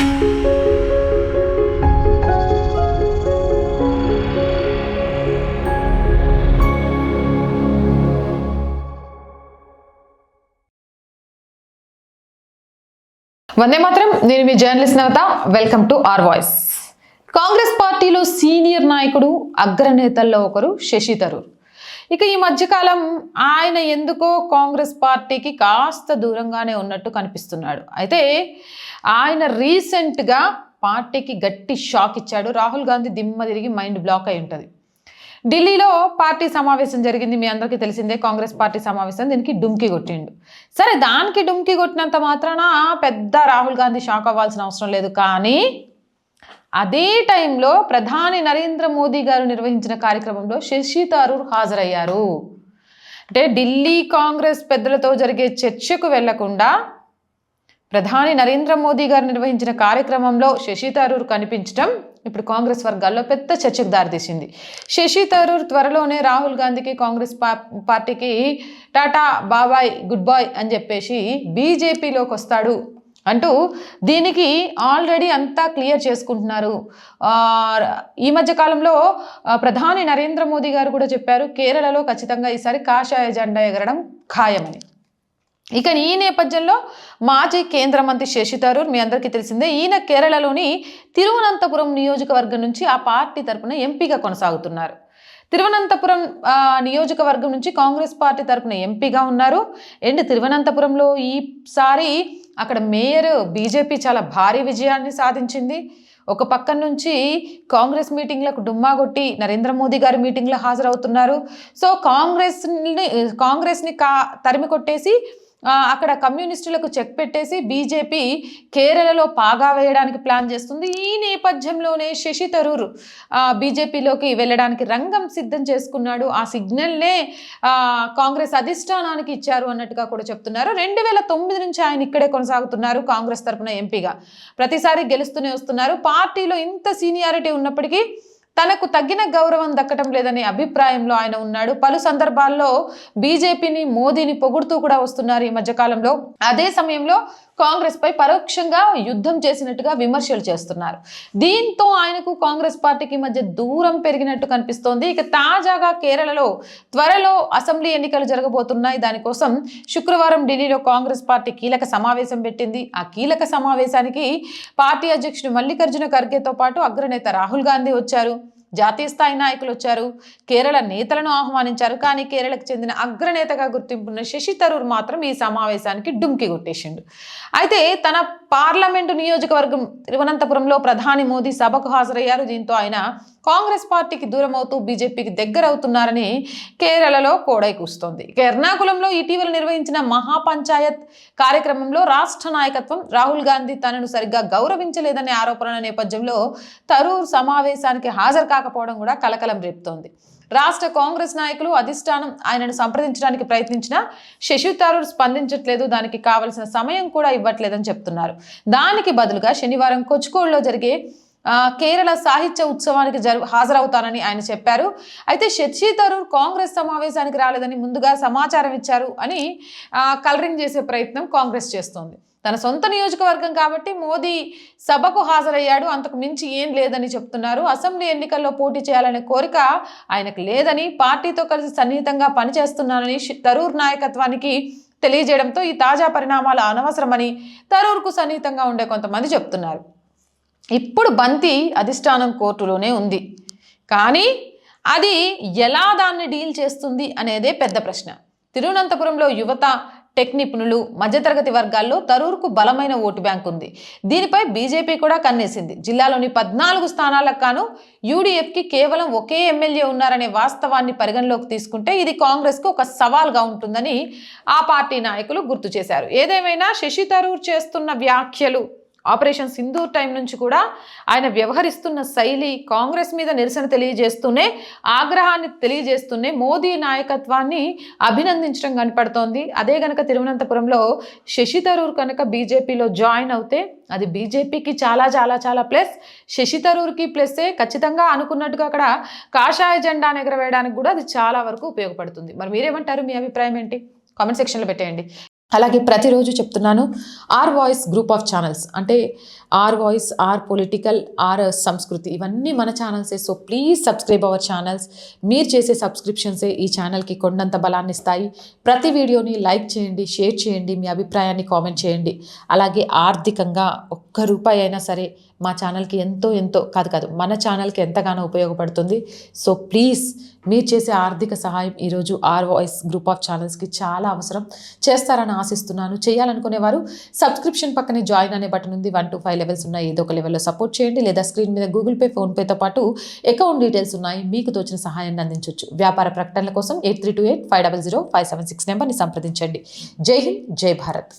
వందే మాత్రం. నేను మీ journalist Navata. Welcome to R voice. Congress పార్టీలో సీనియర్ నాయకుడు, అగ్రనేతల్లో ఒకరు శశి థరూర్. ఇక ఈ మధ్యకాలం ఆయన ఎందుకో కాంగ్రెస్ పార్టీకి కాస్త దూరంగానే ఉన్నట్టు కనిపిస్తున్నాడు. అయితే ఆయన రీసెంట్గా పార్టీకి గట్టి షాక్ ఇచ్చాడు. రాహుల్ గాంధీ దిమ్మ తిరిగి మైండ్ బ్లాక్ అయి ఉంటుంది. ఢిల్లీలో పార్టీ సమావేశం జరిగింది, మీ అందరికీ తెలిసిందే. కాంగ్రెస్ పార్టీ సమావేశం, దీనికి డుమ్కి కొట్టిండు. సరే, దానికి డుమ్కి కొట్టినంత మాత్రాన పెద్ద రాహుల్ గాంధీ షాక్ అవ్వాల్సిన అవసరం లేదు. కానీ అదే టైంలో ప్రధాని నరేంద్ర మోదీ గారు నిర్వహించిన కార్యక్రమంలో శశి థరూర్ హాజరయ్యారు. అంటే ఢిల్లీ కాంగ్రెస్ పెద్దలతో జరిగే చర్చకు వెళ్లకుండా ప్రధాని నరేంద్ర మోదీ గారు నిర్వహించిన కార్యక్రమంలో శశి థరూర్ కనిపించడం ఇప్పుడు కాంగ్రెస్ వర్గాల్లో పెద్ద చర్చకు దారితీసింది. శశి థరూర్ త్వరలోనే రాహుల్ గాంధీకి, కాంగ్రెస్ పార్టీకి టాటా బాబాయ్ గుడ్ బాయ్ అని చెప్పేసి బీజేపీలోకి వస్తాడు అంటూ దీనికి ఆల్రెడీ అంతా క్లియర్ చేసుకుంటున్నారు. ఈ మధ్య కాలంలో ప్రధాని నరేంద్ర మోదీ గారు కూడా చెప్పారు, కేరళలో ఖచ్చితంగా ఈసారి కాషాయ జెండా ఎగరడం ఖాయమని. ఇక ఈ నేపథ్యంలో మాజీ కేంద్ర మంత్రి శశి థరూర్, మీ అందరికీ తెలిసిందే, ఈయన కేరళలోని తిరువనంతపురం నియోజకవర్గం నుంచి ఆ పార్టీ తరపున ఎంపీగా కొనసాగుతున్నారు. తిరువనంతపురం నియోజకవర్గం నుంచి కాంగ్రెస్ పార్టీ తరపున ఎంపీగా ఉన్నారు. అండ్ తిరువనంతపురంలో ఈసారి అక్కడ మేయర్ బీజేపీ చాలా భారీ విజయాన్ని సాధించింది. ఒక పక్క నుంచి కాంగ్రెస్ మీటింగ్లకు డుమ్మా కొట్టి నరేంద్ర మోదీ గారి మీటింగ్లో హాజరవుతున్నారు. సో కాంగ్రెస్ని తరిమి కొట్టేసి అక్కడ కమ్యూనిస్టులకు చెక్ పెట్టేసి బీజేపీ కేరళలో పాగా వేయడానికి ప్లాన్ చేస్తుంది. ఈ నేపథ్యంలోనే శశి థరూర్ బీజేపీలోకి వెళ్ళడానికి రంగం సిద్ధం చేసుకున్నాడు. ఆ సిగ్నల్నే కాంగ్రెస్ అధిష్టానానికి ఇచ్చారు అన్నట్టుగా కూడా చెప్తున్నారు. 2009 నుంచి ఆయన ఇక్కడే కొనసాగుతున్నారు కాంగ్రెస్ తరఫున ఎంపీగా. ప్రతిసారి గెలుస్తూనే వస్తున్నారు. పార్టీలో ఇంత సీనియారిటీ ఉన్నప్పటికీ తనకు తగిన గౌరవం దక్కటం లేదనే అభిప్రాయంలో ఆయన ఉన్నాడు. పలు సందర్భాల్లో బీజేపీని, మోదీని పొగుడుతూ కూడా వస్తున్నారు ఈ మధ్యకాలంలో. అదే సమయంలో కాంగ్రెస్ పై పరోక్షంగా యుద్ధం చేసినట్టుగా విమర్శలు చేస్తున్నారు. దీంతో ఆయనకు కాంగ్రెస్ పార్టీకి మధ్య దూరం పెరిగినట్టు కనిపిస్తోంది. ఇక తాజాగా కేరళలో త్వరలో అసెంబ్లీ ఎన్నికలు జరగబోతున్నాయి. దానికోసం శుక్రవారం ఢిల్లీలో కాంగ్రెస్ పార్టీ కీలక సమావేశం పెట్టింది. ఆ కీలక సమావేశానికి పార్టీ అధ్యక్షుడు మల్లికార్జున ఖర్గేతో పాటు అగ్రనేత రాహుల్ గాంధీ వచ్చారు. జాతీయ స్థాయి నాయకులు వచ్చారు. కేరళ నేతలను ఆహ్వానించారు. కానీ కేరళకు చెందిన అగ్రనేతగా గుర్తింపున్న శశి థరూర్ మాత్రం ఈ సమావేశానికి డుమ్కి కొట్టేసిండు. అయితే తన పార్లమెంటు నియోజకవర్గం తిరువనంతపురంలో ప్రధాని మోదీ సభకు హాజరయ్యారు. దీంతో ఆయన కాంగ్రెస్ పార్టీకి దూరం అవుతూ బీజేపీకి దగ్గర అవుతున్నారని కేరళలో కోడై కూస్తోంది. ఎర్నాకుళంలో ఇటీవల నిర్వహించిన మహాపంచాయత్ కార్యక్రమంలో రాష్ట్ర నాయకత్వం రాహుల్ గాంధీ తనను సరిగ్గా గౌరవించలేదనే ఆరోపణల నేపథ్యంలో థరూర్ సమావేశానికి హాజరు కాకపోవడం కూడా కలకలం రేపుతోంది. రాష్ట్ర కాంగ్రెస్ నాయకులు, అధిష్టానం ఆయనను సంప్రదించడానికి ప్రయత్నించినా శశి థరూర్ స్పందించట్లేదు, దానికి కావలసిన సమయం కూడా ఇవ్వట్లేదని చెప్తున్నారు. దానికి బదులుగా శనివారం కొచ్కోడ్లో జరిగే కేరళ సాహిత్య ఉత్సవానికి హాజరవుతానని ఆయన చెప్పారు. అయితే శశి థరూర్ కాంగ్రెస్ సమావేశానికి రాలేదని ముందుగా సమాచారం ఇచ్చారు అని కలరింగ్ చేసే ప్రయత్నం కాంగ్రెస్ చేస్తోంది. తన సొంత నియోజకవర్గం కాబట్టి మోదీ సభకు హాజరయ్యాడు, అంతకు మించి ఏం లేదని చెప్తున్నారు. అసెంబ్లీ ఎన్నికల్లో పోటీ చేయాలనే కోరిక ఆయనకు లేదని, పార్టీతో కలిసి సన్నిహితంగా పనిచేస్తున్నానని థరూర్ నాయకత్వానికి తెలియజేయడంతో ఈ తాజా పరిణామాలు అనవసరమని థరూర్కు సన్నిహితంగా ఉండే కొంతమంది చెప్తున్నారు. ఇప్పుడు బంతి అధిష్టానం కోర్టులోనే ఉంది. కానీ అది ఎలా దాన్ని డీల్ చేస్తుంది అనేదే పెద్ద ప్రశ్న. తిరువనంతపురంలో యువత, టెక్ నిపుణులు, మధ్యతరగతి వర్గాల్లో థరూర్కు బలమైన ఓటు బ్యాంక్ ఉంది. దీనిపై బీజేపీ కూడా కన్నేసింది. జిల్లాలోని 14 స్థానాలకు గాను యూడీఎఫ్కి కేవలం ఒకే ఎమ్మెల్యే ఉన్నారనే వాస్తవాన్ని పరిగణలోకి తీసుకుంటే ఇది కాంగ్రెస్కు ఒక సవాల్గా ఉంటుందని ఆ పార్టీ నాయకులు గుర్తు చేశారు. ఏదేమైనా శశి థరూర్ చేస్తున్న వ్యాఖ్యలు, ఆపరేషన్ సింధూర్ టైం నుంచి కూడా ఆయన వ్యవహరిస్తున్న శైలి కాంగ్రెస్ మీద నిరసన తెలియజేస్తూనే, ఆగ్రహాన్ని తెలియజేస్తూనే మోదీ నాయకత్వాన్ని అభినందించడం కనపడుతోంది. అదే గనక తిరువనంతపురంలో శశి థరూర్ కనుక బీజేపీలో జాయిన్ అవుతే అది బీజేపీకి చాలా చాలా చాలా ప్లస్, శశి థరూర్కి ప్లస్సే. ఖచ్చితంగా అనుకున్నట్టుగా అక్కడ కాషాయ జెండా ఎగరవేయడానికి కూడా అది చాలా వరకు ఉపయోగపడుతుంది. మరి మీరేమంటారు? మీ అభిప్రాయం ఏంటి? కామెంట్ సెక్షన్లో పెట్టేయండి. అలాగే ప్రతిరోజు చెప్తున్నాను, R voice group of channels అంటే R voice, R political, R Sanskriti, ఇవన్నీ మన ఛానల్సే. So please subscribe our channels. మీరు చేసే సబ్స్క్రిప్షన్సే ఈ ఛానల్కి కొండంత బలాన్ని ఇస్తాయి. ప్రతి వీడియోని లైక్ చేయండి, షేర్ చేయండి, మీ అభిప్రాయాన్ని కామెంట్ చేయండి. అలాగే ఆర్థికంగా ఒక్క రూపాయి అయినా సరే మా ఛానల్కి ఎంతో కాదు మన ఛానల్కి ఎంతగానో ఉపయోగపడుతుంది. సో ప్లీజ్ మీరు చేసే ఆర్థిక సహాయం ఈరోజు ఆర్ వాయిస్ గ్రూప్ ఆఫ్ ఛానల్స్కి చాలా అవసరం. చేస్తారని ఆశిస్తున్నాను. చేయాలనుకునేవారు సబ్స్క్రిప్షన్ పక్కనే జాయిన్ అనే బటన్ ఉంది. 1 to 5 లెవెల్స్ ఉన్నాయి. ఏదో ఒక లెవెల్లో సపోర్ట్ చేయండి. లేదా స్క్రీన్ మీద గూగుల్ పే, ఫోన్పేతో పాటు అకౌంట్ డీటెయిల్స్ ఉన్నాయి. మీకు తోచిన సహాయాన్ని అందించవచ్చు. వ్యాపార ప్రకటనల కోసం 8328500576 నెంబర్ని సంప్రదించండి. జై హింద్, జై భారత్.